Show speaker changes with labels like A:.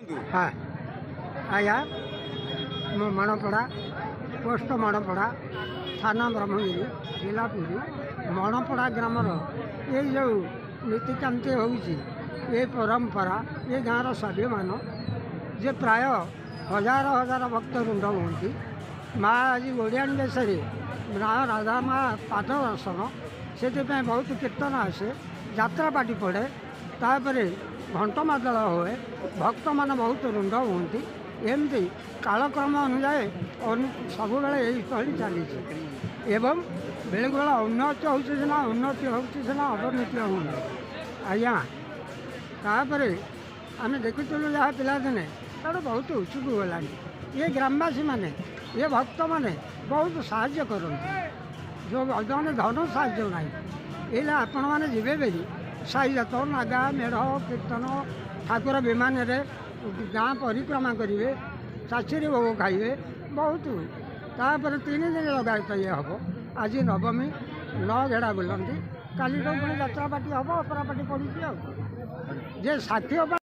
A: हाँ आया मणपड़ा पोस्ट मणपड़ा थाना ब्रह्मगिरी जिला पुरी मणपड़ा ग्रामर ये जो नीतिकांति हो परंपरा ये गाँव सभ्य मान जे प्राय हजार हजार भक्त रुंड हमें माँ आज ओडियान देश माँ राधा माँ पाद दर्शन से बहुत कीर्तन आसे यात्रा पार्टी पड़े तापर घंट मादल हुए भक्त मान बहुत रुंड हमें एमती कालक्रम अनुजाए सब यही चली एवं बेले बेला उन्नति होना उन्नति होना अवनति होना आज्ञा तापर आम देखुलु जहाँ पिलादिने तार बहुत उत्सुक होगा ये ग्रामवासी माने ये भक्त माने बहुत साहाय्य करते जो मैंने धन साहाय्य ना ये आपण मैंने जीवे बेरी साई जात नागा मेढ़ कीर्तन ठाकुर विमान गाँ परिक्रमा करेंगे चाचीरी भोग खाइबे बहुत तापर 3 दिन लगायत ये हम आज नवमी 9 घेड़ा बुलती काली पुणी यात्रा पार्टी हम अपरा पार्टी पड़ी जे साथी